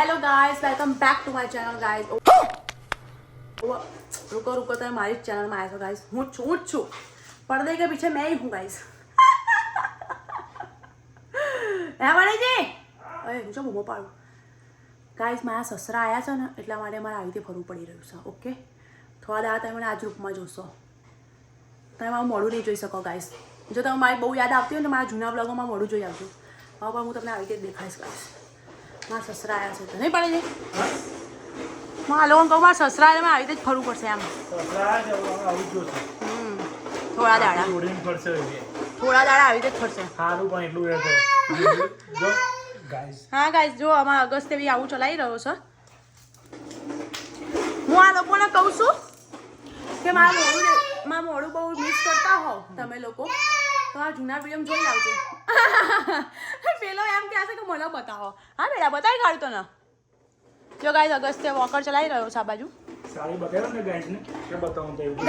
Hello guys, welcome back to my channel guys. रुको तो हमारे चैनल में आए हो गाइस। हूँ छू पर्दे के पीछे मैं ही हूँ गाइस। बने जी अरे जो मोमो पाડું ગાઈસ મારા સસરા આવ્યા છે ને એટલા માટે મારે આવી રીતે ફરવું પડી રહ્યું છે. ઓકે, થોડા દાડા તમે મને આ જ રૂપમાં જોશો. તમે મારું મોઢું નહીં જોઈ શકો ગાઈસ. જો તમે મારી બહુ યાદ આવતી હોય ને મારા જૂના બ્લોગોમાં મોઢું જોઈ આવજો. હવે પણ હું તમને આવી રીતે દેખાઈશ ગાઈસ. મારા સસરા આવ્યા છે તો નહીં પડે છે. હું આ લોકોને કહું મારા સસરા આવ્યા આવી રીતે જ ફરવું પડશે આમ. થોડા દાડા આવી રીતે જ ફરશે. હા ગાઈસ, જો અમારા અગસ્ત્ય બી આવું ચલાવી રહ્યો છે. હું આ લોકોને કહું છું કે મારું મોડું બહુ મિસ કરતા હોવ તમે લોકો તો આ જૂના વિડીયો જોઈ આવજો. પેલો એમ કહે છે કે મને બતાવો. હા બેટા બતાવી કાઢતો ને. જો ગાઈસ અગસ્ત્ય વોકર ચલાવી રહ્યો છે આ બાજુ.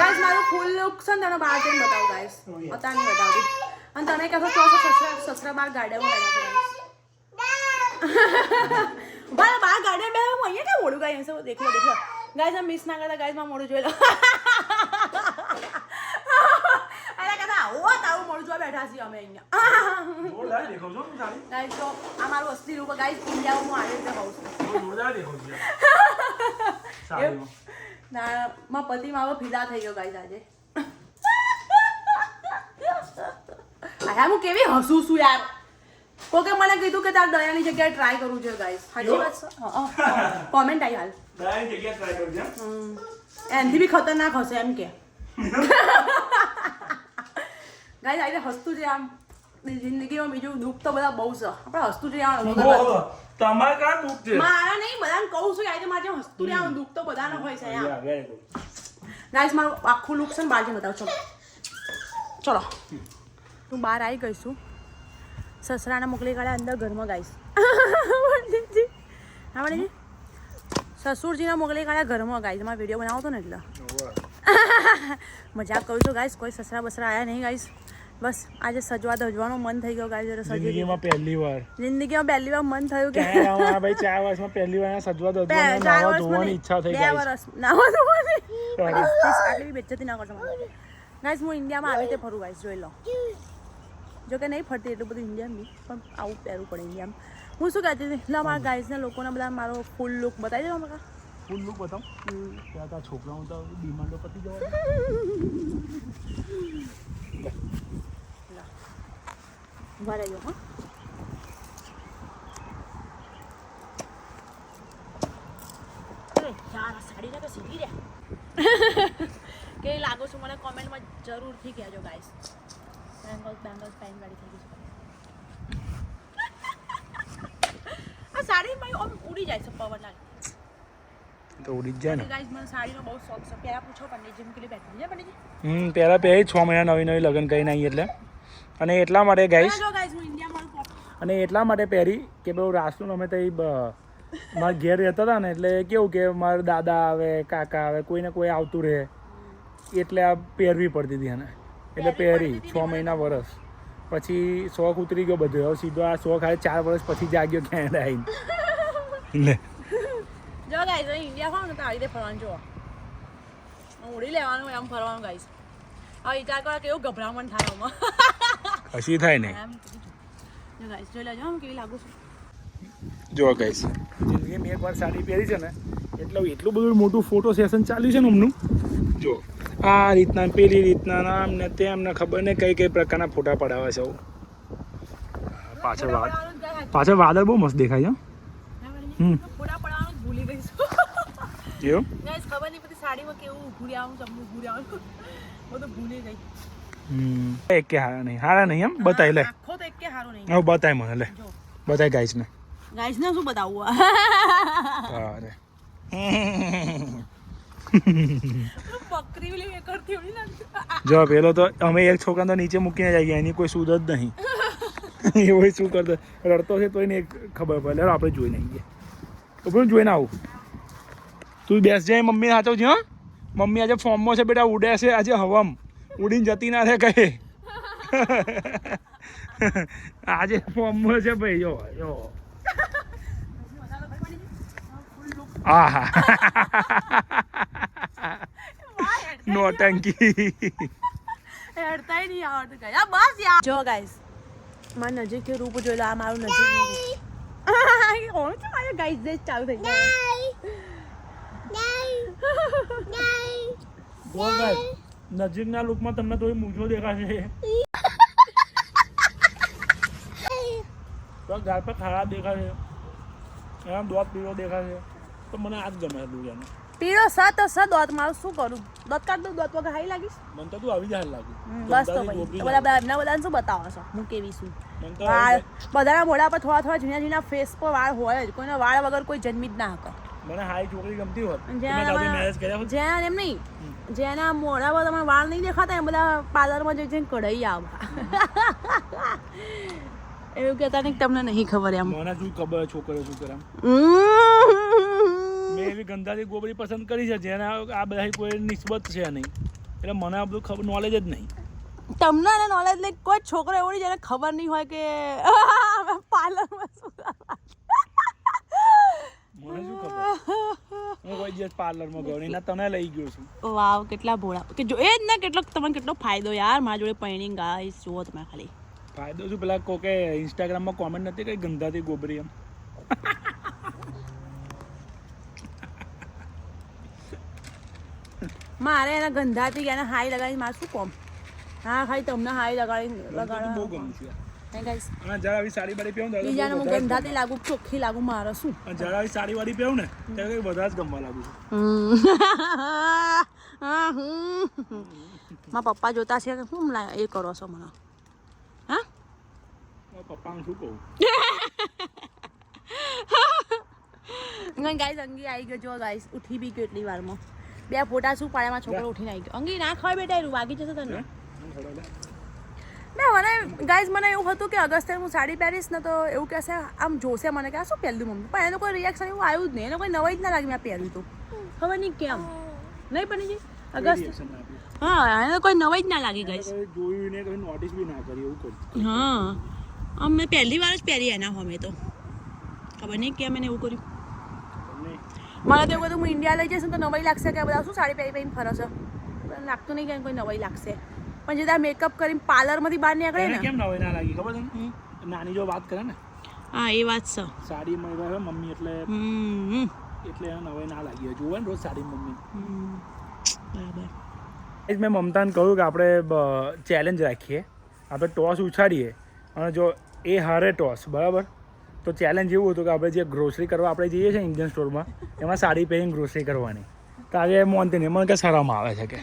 ગાઈસ મારું ફૂલ લુક છે ને તને બહાર જઈને બતાવું ગાઈસ. અત્યારે નહીં બતાવતી. અને તમે કહેશો તો સસરા બહાર ગાર્ડનમાં ગયા છે ગાઈસ. બાર ગાર્ડન બે હું અહીંયા ક્યાં મોડું ગાઈ હશે. દેખો ગાઈસ આમ મિસ ના કરતા ગાઈસ માં મોડું જોઈ લો. અરે કદા ઓ તારું મોડું જોવા બેઠા છીએ અમે અહીંયા. ગાઈસ તો આ મારું અસલી રૂપ ગાઈસ ઇન્ડિયામાં હું આવી રીતે હોઉં છું. ના માં પતિ મારો ફિદા થઈ ગયો ગાઈસ આજે. આયા હું કેવી હસું છું યાર. કોકે મને કીધું કે તાર દયાની જગ્યાએ ટ્રાય કરવું જોઈએ ગાઈસ. સાચી વાત છે. કોમેન્ટ આવી હાલ દયાની જગ્યાએ ટ્રાય કરજો. એનથી બી ખતરનાક હશે એમ કે ગાઈસ. આજે હસતું છે આમ. જિંદગીમાં બીજું દુઃખ તો બધા બહુ છે. આપણે હસતું છે આમ. તમારે કાં દુઃખ છે? મારા નહીં, બધાને કહું છું આજે મારે હસતું છે આમ. દુઃખ તો બધાને હોય છે યાર. ગાઈસ મારું આખું લુક છે ને બહાર જઈને બતાવું. ચલો હું બહાર આવી ગઈ છું. સસરાને મોકલી કાઢ્યા અંદર ઘરમાં ગાઈસ. હા વડીજી સસુરજીને મોકલી કાઢ્યા ઘરમાં ગાઈસ. મારે વિડીયો બનાવો હતો ને એટલે મજાક કરું છું ગાઈસ. કોઈ સસરા બસરા આવ્યા નહીં ગાઈસ. બસ આજે સજવા ધજવાનું મન થઈ ગયો ગાઈસ. જિંદગીમાં પહેલી વાર મન થયું કે ભાઈ 4 વર્ષમાં પહેલી વાર સજવા ધજવાનું નાવા ધોવાની ઈચ્છા થઈ ગઈ. 2 વર્ષ નાવા ધોવાની આટલી બેઇજ્જતી ના કરશો ગાઈસ. હું ઇન્ડિયામાં આવી રીતે ફરું ગાઈસ. જોઈ લો. જો કે નહીં ફરતી એટલું બધું ઇન્ડિયામાં પણ આવું પહેરવું પડે ઇન્ડિયામાં. હું શું કહેતી હતી એટલે અમારા ગાઈસને લોકોને બધા મારો ફૂલ લુક બતાવી દો. અમારા ફૂલ લુક બતાવ. ત્યાં છોકરાઓ તો ડિમાન્ડો પતી જવા. ઉભા રહેજો. હા યાર સાડીને તો સીધી રહ્યા કે લાગુ છું મને કોમેન્ટમાં જરૂરથી કહેજો ગાઈસ. બેંગલ્સ પેન વાળી થઈ ગઈ છે. આ સાડી ભાઈ ઓમ ઉડી જાય છે પવન લાગે તો ઉડી જ જાય ને ગાઈસ. મને સાડીનો બહુ શોખ છે. પહેલા પૂછો પંડિતજી એમ કે બેઠી છે પંડિતજી. પહેલા પહેરી 6 મહિના નવી લગન કરીને આવી એટલે. અને એટલા માટે ગાઈસ જો ગાઈસ હું ઇન્ડિયામાં અને એટલા માટે પહેરી કે બહુ રાસનું અમે તો મારા ઘેર રહેતા હતા ને એટલે કેવું કે મારા દાદા આવે કાકા આવે કોઈને કોઈ આવતું રહે એટલે આ પહેરવી પડતી હતી એને. એટલે પહેરી 6 મહિના વરસ પછી શોખ ઉતરી ગયો બધો. હવે સીધો આ શોખ આવે 4 વર્ષ પછી જાગ્યો કેનેડા આવીને. જો ગાઈસ ઇન્ડિયા હોવ ને તો આવી રીતે ફરવાનું. જો ઉડી લેવાનું એમ ફરવાનું ગાઈસ. હવે વિચાર કરો કેવું ગભરામણ થાય આમાં. હસી થાય ને. જો ગાઈસ જોઈ લેજો હું કેવી લાગુ છું. જો ગાઈસ જિંદગીમાં એકવાર સાડી પહેરી છે ને એટલે એટલું બધું મોટું ફોટો સેશન ચાલ્યું છે ને અમનું. જો આ રીતના પેલી રીતના નામ ને તેમને ખબર ને કઈ પ્રકારના ફોટા પડાવે છે. પાછળ વાદળ બહુ મસ્ત દેખાય છે. ફોટા પડાવવાનું ભૂલી ગઈ છું. કેવું ગાઈસ ખબર નહીં પડતી સાડીમાં કેવું ઉઘુડી આવું ચમનું ઉઘુડી આવું બધું ભૂલી ગઈ. એક કે હારા નહીં એમ બતાય લે. આખો તો એક કે હારો નહીં. હવે બતાય મને લે. બતાય ગાઈસ ને શું બતાવવું. અરે જો પેલો તો અમે એક છોકરા તો નીચે મૂકીને જઈએ. એની કોઈ સુધ જ નહીં. એવો શું કરતો રડતો છે તોય ને ખબર પડે. આપણે જોઈ નહીં તો પણ જોઈને આવું. તું બેસ જાય મમ્મી સાચવજે. હા મમ્મી આજે ફોર્મમાં છે બેટા. ઉડે છે આજે હવામ. ઉડીને જતી ના રહે કહે. આજે ફોર્મમાં છે ભાઈ. જો આહા નોટંકી હેડતાય નહીં આવડતું ગાઈસ. આ બસ યાર. જો ગાઈસ મારું નજીકથી રૂપ જોઈ લો. આ મારું નજીકનું કોણ છે મારે ગાઈસ જે ચાલુ થઈ ગયો. નજીકના લુકમાં તમને થોડી મૂંછો દેખાશે તો ગાલ પર ખાડા દેખાશે એમ દોત પીળો દેખાશે તો મને આ જ ગમે એટલું એને પીળો સ તો સ દોત મારું શું કરું દોત કાઢ દઉં દોત વગર હાઈ લાગીશ મને તો તું આવી જાય લાગે બસ તો ભાઈ બધા એમના બધાને શું બતાવો છો હું કેવી છું મને તો વાળ બધાના મોઢા પર થોડા થોડા ઝીણા ઝીણા ફેસ પર વાળ હોય જ કોઈના વાળ વગર કોઈ જન્મી જ ના હકે મને હાઈ છોકરી ગમતી હોત મેરેજ કર્યા જ્યાં એમ નહીં જેના મોઢા પર તમારે વાળ નહીં દેખાતા એમ બધા પાર્લરમાં જઈને કઢાઈ આવા એવું કહેતા નહીં તમને નહીં ખબર એમ મને શું ખબર છોકરીઓ શું કરે મેં એવી ગંદાથી ગોબરી પસંદ કરી છે જેના આ બધા કોઈ નિસ્બત છે નહીં એટલે મને આ બધું ખબર નોલેજ જ નહીં તમને એને નોલેજ લઈ કોઈ છોકરો એવો નહીં જેને ખબર નહીં હોય કે પાર્લરમાં શું મને શું ખબર હું કોઈ દિવસ પાર્લરમાં ગયો નહીં તને લઈ ગયો છું વાવ કેટલા ભોળા કે જો એ જ ને તમને કેટલો ફાયદો યાર મારા જોડે પૈણી ગાઈસ જુઓ તમે ખાલી ફાયદો શું પેલા કોકે ઇન્સ્ટાગ્રામમાં કોમેન્ટ નથી કઈ ગંદાથી ગોબરી એમ મારે એના ગંધાથી એને હાઈ લગાવી મારે શું કોમ હા ખાલી તમને હાઈ લગાડી બહુ ગમે છે ગાઈસ અને જરા આવી સાડી બાડી પહેરું ને બીજાને હું ગંધાથી લાગુ ચોખ્ખી લાગુ મારે શું અને જરા આવી સાડી વાડી પહેરું ને ત્યારે કંઈ બધા જ ગમવા લાગુ છું મારા પપ્પા જોતા છે કે શું એ કરો છો મને હા પપ્પાને શું કહું ગાઈસ અંગી આવી ગયો જો ગાઈસ ઉઠી બી ગયો એટલી વારમાં બે ફોટા શું પાડ્યા છોકરો ઉઠીને આવી ગયો અંગી ના ખવાય બેટા એનું વાગી જશે તને ના મને ગાઈસ મને એવું હતું કે અગસ્ત્ય હું સાડી પહેરીશ ને તો એવું કહેશે આમ જોશે મને કે આ શું પહેર્યું મમ્મી પણ એનું કોઈ રિએક્શન એવું આવ્યું જ નહીં એને કોઈ નવાઈ જ ના લાગી મેં પહેર્યું તો ખબર નહીં કેમ નહીં પણ જી અગસ્ત્ય હા એને કોઈ નવાઈ જ ના લાગી ગાઈસ જોયું ને કોઈ નોટિસ બી ના કરી એવું કર્યું હા આમ મેં પહેલી વાર જ પહેરી એના હમે તો ખબર નહીં કેમ એને એવું કર્યું મને તો એવું બધું હું ઇન્ડિયા લઈ જઈશ તો નવાઈ લાગશે કે બધા શું સાડી પહેરીને ફરે છે લાગતું નહીં કે કોઈ નવાઈ લાગશે પણ જે ત્યાં મેકઅપ કરીને પાર્લરમાંથી બહાર નીકળે ને કેમ નવાઈ ના લાગી ખબર છે નાની જો વાત કરે ને હા એ વાત છે સાડીમાં એવા મમ્મી એટલે નવાઈ ના લાગી જોવે ને રોજ સાડી મમ્મી બરાબર મેં મમતાને કહ્યું કે આપણે ચેલેન્જ રાખીએ આપણે ટોસ ઉછાડીએ અને જો એ હારે ટોસ બરાબર તો ચેલેન્જ એવું હતું કે આપણે જે ગ્રોસરી કરવા આપણે જઈએ છીએ ઇન્ડિયન સ્ટોરમાં એમાં સાડી પહેરીને ગ્રોસરી કરવાની તો આજે મોનતી નહીં મને કે શરમ આવે છે કે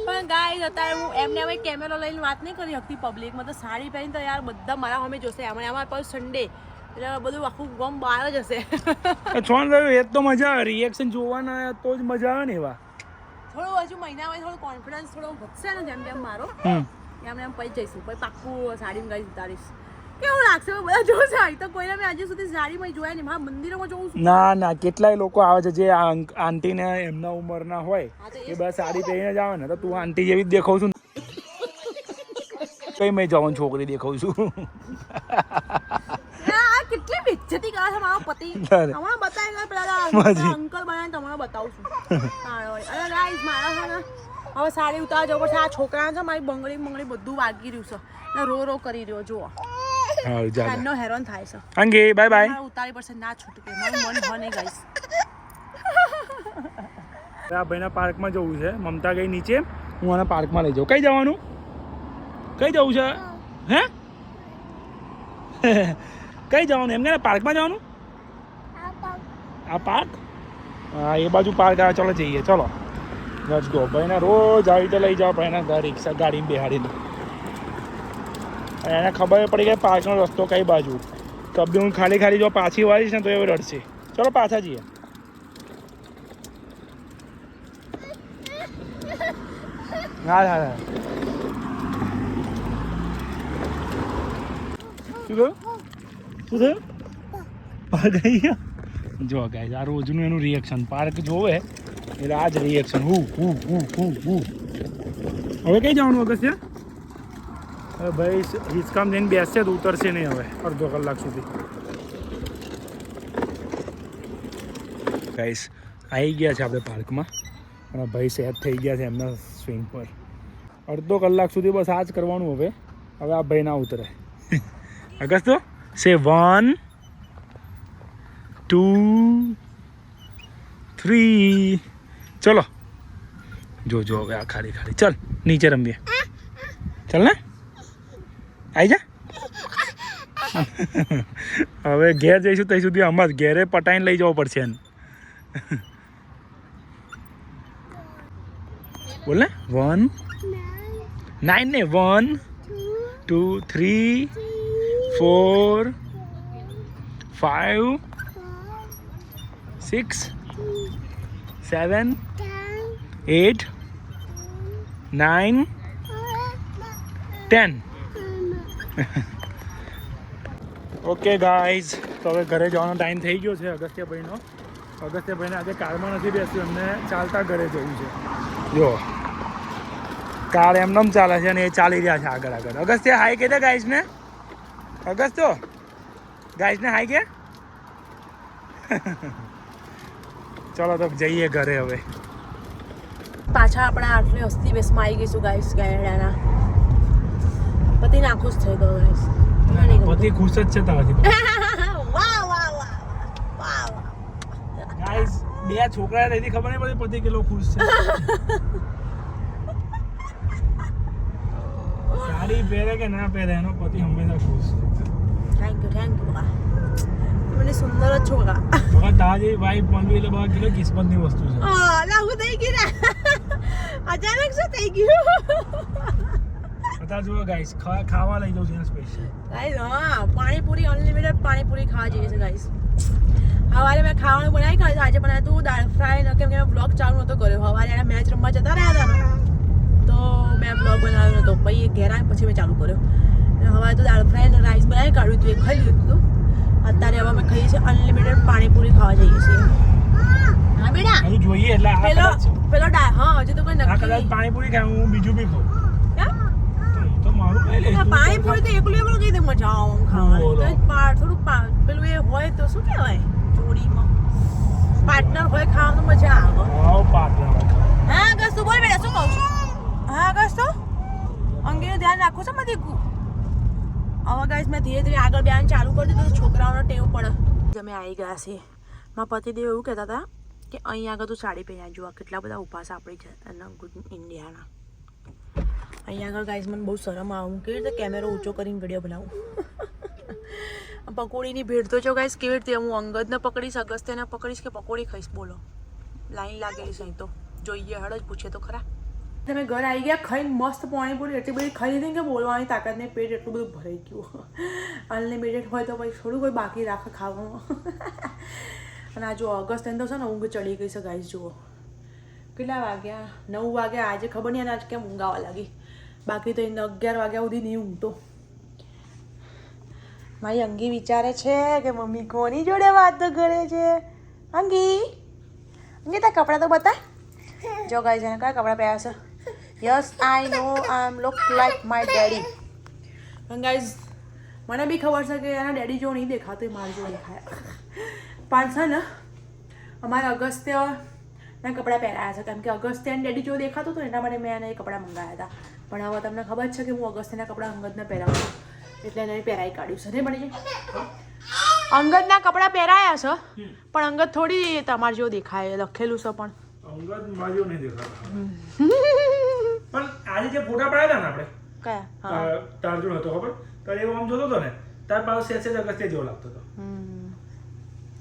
પણ ગાઈસ અત્યારે હું એમને હવે કેમેરો લઈને વાત નહીં કરી શકતી પબ્લિકમાં તો સાડી પહેરીને તો યાર બધા મારા સામે જોશે અમારા પાસે સન્ડે એટલે બધું આખું ગમ બહાર જ હશે છોન રહ્યું એ તો મજા આવે રિએક્શન જોવાના તો જ મજા આવે ને એવા થોડું હજુ મહિનામાં થોડું કોન્ફિડન્સ થોડો વધશે ને જેમ જેમ મારો એમ એમ પછી જઈશું પછી પાક્કું સાડીમાં ગાઈસ ઉતારીશ કેવું લાગશે બધા જોશે તો કોઈને મેં આજે સુધી સાડીમાં જોયા નહીં હા મંદિરોમાં જોઉં છું ના કેટલાય લોકો આવે છે જે આંટીને એમના ઉંમરના હોય એ બધા સાડી પહેરીને જ આવે ને તો તું આંટી જેવી જ દેખાવ છું કઈ મેં જવાનું છોકરી દેખાવ છું કેટલી બેઇજ્જતી કરે છે મારો પતિ હમણાં બતાવી પેલા અંકલ બનાવીને તમને બતાવું છું અરે ગાઈસ મારા છે ને હવે સાડી ઉતારવા જવું પડશે આ છોકરા છે મારી બંગડી બધું વાગી રહ્યું છે ને રો કરી રહ્યો જુઓ કાનનો હેરાન થાય છે અંગે બાય બાય ઉતારી પડશે ના છૂટકે મારું મન ભ નહીં ગાઈસ આ ભાઈના પાર્કમાં જવું છે મમતા ગઈ નીચે હું આના પાર્કમાં લઈ જાઉં કઈ જવાનું કઈ જવું છે હે કઈ જવાનું એમને પાર્કમાં જવાનું આ પાર્ક હા એ બાજુ પાર્ક આવે ચલો જઈએ ચલો લેટ્સ ગો ભાઈને રોજ આવી રીતે લઈ જાઓ ભાઈના રિક્ષા ગાડીમાં બેહાડીને એને ખબર પડી ગઈ પાર્કનો રસ્તો કઈ બાજુ કબી હું ખાલી જો પાછી વાળીશ ને તો એ રડશે ચલો પાછા જઈએ હા શું થયું જો ગાઈસ આ રોજનું એનું રિએક્શન પાર્ક જોવે એટલે આ જ રિએક્શન હવે કઈ જવાનું અગસ્ત્ય હવે ભાઈ હિંચકામ જઈને બેસશે તો ઉતરશે નહીં હવે અડધો કલાક સુધી ગાઈસ આવી ગયા છે આપણે પાર્કમાં અને ભાઈ સેટ થઈ ગયા છે એમના સ્વિંગ પર. અડધો કલાક સુધી બસ આ જ કરવાનું. હવે આ ભાઈ ના ઉતરે. અગસ્તો સે 1 2 3 ચલો. જો હવે આ ખાલી ચાલ નીચે રમીએ. ચાલ ને આવી જા. હવે ઘેર જઈશું ત્યાં સુધી આમ જ ઘેરે પટાઈને લઈ જવો પડશે એને. બોલ ને 1 9 ને 1 2 3 4 5 6 7 8 9 10. ઓકે ગાઈઝ, તો હવે ઘરે જવાનો ટાઈમ થઈ ગયો છે અગસ્ત્યભાઈનો. અગસ્ત્યભાઈને આજે કારમાં નથી બેસ્યું, એમને ચાલતા ઘરે જવું છે. જો કાર એમનેમ ચાલે છે અને એ ચાલી રહ્યા છે આગળ. અગસ્ત્ય હાઈ કહી દે ગાઈઝને. અગસ્ત્યો ગાઈઝને હાઈ કે. ચલો તો જઈએ ઘરે હવે. પાછા આપણે આટલી હસ્તી બેસમાં આવી ગઈશું ગાઈસ. ગાયડાના પતિ નાખુશ થઈ ગયો ગાઈસ. પતિ ખુશ જ છે તારાથી. વાહ વાહ વાહ વાહ. ગાઈસ બે છોકરા રહેતી ખબર નહીં પડી પતિ કેટલો ખુશ છે. સાડી પહેરે કે ના પહેરે એનો પતિ હંમેશા ખુશ. થેન્ક યુ મને સુંદર જ છોકરા. હવે તારી વાઈફ બનવી એટલે બહુ કેટલો કિસ્મતની વસ્તુ છે. લાગુ થઈ ગઈ ને અચાનક શું થઈ ગયું. બતા જુઓ ગાઈસ, ખાવા લઈ જાઉં છું સ્પેશિયલ ગાઈસ. હા, પાણીપુરી અનલિમિટેડ પાણીપુરી ખાવા જઈએ છે ગાઈસ. સવારે મેં ખાવાનું બનાવી ખાધું. આજે બનાવ્યું હતું દાળ ફ્રાય. કેમ કે મેં બ્લોગ ચાલુ નહોતો કર્યો. સવારે એના મેચ રમવા જતા રહ્યા હતા ને તો મેં બ્લોગ બનાવ્યો નહોતો. પછી ઘેર આવ્યા પછી મેં ચાલુ કર્યો. હવે તો દાળ ફ્રાય અને રાઈસ બનાવી કાઢ્યું હતું, એ ખાઈ લીધું હતું. અત્યારે હવે અમે ખાઈએ છીએ અનલિમિટેડ પાણીપુરી ખાવા જઈએ છીએ. હા બેટા અહીં જોઈએ એટલે પેલો હા હજુ તો કોઈ નક્કી કદાચ પાણીપુરી ખાય હું બીજું બી ખાઉં તો મારું પાણીપુરી તો એકલું કઈ રીતે મજા આવે ખાવાની. થોડું પેલું એ હોય તો શું કહેવાય જોડીમાં પાર્ટનર હોય ખાવાનું મજા આવે. હા અગસ્તુ બોલ બેટા શું કહું છું. હા અગસ્તુ અંગેનું ધ્યાન રાખો છો મધી. હવે ગાઈસ મેં ધીરે ધીરે આગળ બેન ચાલુ કરી દીધું. છોકરાઓને ટેવ પડે. અમે આવી ગયા છીએ. મારા પતિદેવ એવું કહેતા હતા કે અહીં આગળ તું સાડી પહેર્યા જુઓ કેટલા બધા ઉપવાસ આપણી છે ગુડ ઇન્ડિયાના. અહીંયા આગળ ગાઈસ મને બહુ શરમ આવે. હું કેવી રીતે કેમેરો ઊંચો કરીને વિડીયો બનાવું. પકોડીની ભીડ તો જો ગાઈસ કેવી રીતે હું અંગદને પકડીશ, અગસ્ત્યને પકડીશ કે પકોડી ખાઈશ. બોલો લાઈન લાગેલી છે અહીં તો. જોઈએ હળ જ પૂછે તો ખરા. તમે ઘર આવી ગયા ખાઈને મસ્ત પાણીપુરી એટલી બધી ખાઈ લીધી કે બોલવાની તાકાત નહીં. પેટ એટલું બધું ભરાઈ ગયું. અનલિમિટેડ હોય તો પછી થોડું કોઈ બાકી રાખે ખાવાનું. અને આ જો અગસ્ત્યને તો છે ને ઊંઘ ચડી ગઈ છે ગાઈસ. જુઓ કેટલા વાગ્યા 9 વાગ્યા. આજે ખબર નહીં આજ કેમ ઊંઘ આવવા લાગી. બાકી તો એને 11 વાગ્યા સુધી નહીં ઊંઘતો. મારી અંગી વિચારે છે કે મમ્મી કોની જોડે વાતો કરે છે. અંગી તારા કપડાં તો બતા. જો ગાઈસ એને કયા કપડાં પહેર્યા છે. Yes I know I am look like my daddy. પણ ગાઈઝ મને બી ખબર છે કે એના ડેડી જો નહીં દેખાતું, મારે જો દેખાય. પણ છે ને અમારા અગસ્ત્યના કપડાં પહેરાયા છે. કેમ કે અગસ્ત્યના ડેડી જો દેખાતું હતું એના માટે મેં એને એ કપડાં મંગાવ્યા હતા. પણ હવે તમને ખબર છે કે હું અગસ્ત્યના કપડાં અંગદને પહેરાવું છું એટલે એને પહેરાવી કાઢ્યું છે. નહીં બની જાય અંગદના કપડાં પહેરાયા છે પણ અંગદ થોડી તમારે જો દેખાય લખેલું છે પણ અંગદ માજો નહીં દેખાતો. પણ આજે જે ફોટા પાડ્યા હતા ને આપણે કયા તાર જોડે હતો ખબર તો એવો આમ જોતો હતો ને તાર પાછો સેસે અગસ્ત્ય જેવો લાગતો હતો.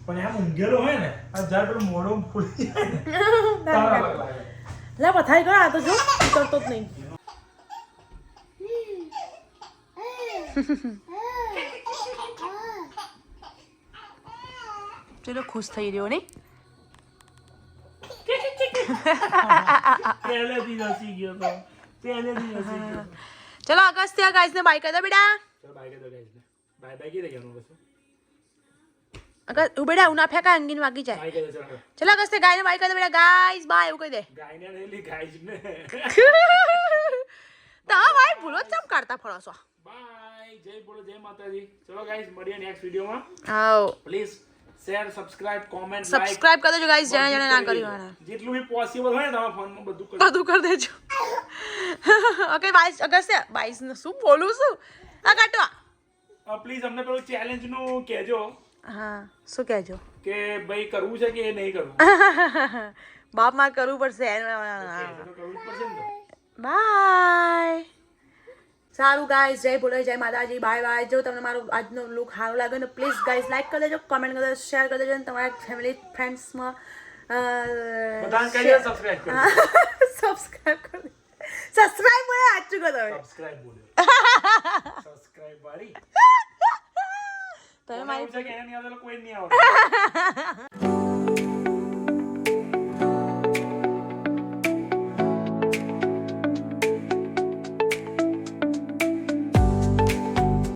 પણ એમ ઊંઘેલો હોય ને આ જ્યારે પેલું મોઢું ફૂલી જાય ને તારા લાગે. લે પથારી કર. આ તો જો કરતો જ નહીં. ચલો ખુશ થઈ રહ્યો નહીં. પહેલેથી હસી ગયો તો ચલો અગસ્ત્ય ગાઈસ ને બાય કરી દો બેટા. ચલ બાય કરી દો ગાઈસ ને. બાય બાય કીધે કેનું બસ. અગર હું બેટા ઉના ફેંકા અંગીન વાગી જાય. બાય કરી દો ચલો. ચલો અગસ્ત્ય ગાય ને બાય કરી દો બેટા. ગાઈસ બાય એવું કહી દે. ગાય ને નહીં લી ગાઈસ ને. તો ભાઈ ભૂલો જ ચમ કાઢતા ફળો છો. બાય જય બોલો જય માતાજી. ચલો ગાઈસ મળીએ નેક્સ્ટ વિડિયોમાં. આવો please share subscribe comment subscribe કરી દેજો ગાઈસ, જેણે જેણે ના કર્યું હોય જેટલું બી પોસિબલ હોય ને તમારા ફોનમાં બધું કરી દેજો. ઓકે 22 અગસ્ત્ય 22 ને શું બોલું છું આ કાટવા. પ્લીઝ અમને પેલું ચેલેન્જ નું કહેજો. હા શું કહેજો કે ભાઈ કરવું છે કે નહીં કરવું. બાપ માં કરવું પડશે. કરવું પડશે ને. બાય. સારું ગાઈસ, જય ભોલે જય માતાજી, બાય બાય. જો તમને મારો આજનો લુક સારો લાગે ને પ્લીઝ ગાઈસ લાઈક કરી દેજો, કમેન્ટ કરી દેજો, શેર કરી દેજો અને તમારા ફેમિલી ફ્રેન્ડ્સમાં બધાને કહી દો સબસ્ક્રાઇબ કરો. સબસ્ક્રાઇબ કરી સબસ્ક્રાઇબ બોલે આચું કરો તમે. સબસ્ક્રાઇબ બોલ્યો. સબસ્ક્રાઇબ વાળી તમે મારી છે કે એને નહીં આવતો કોઈ નહીં આવતો.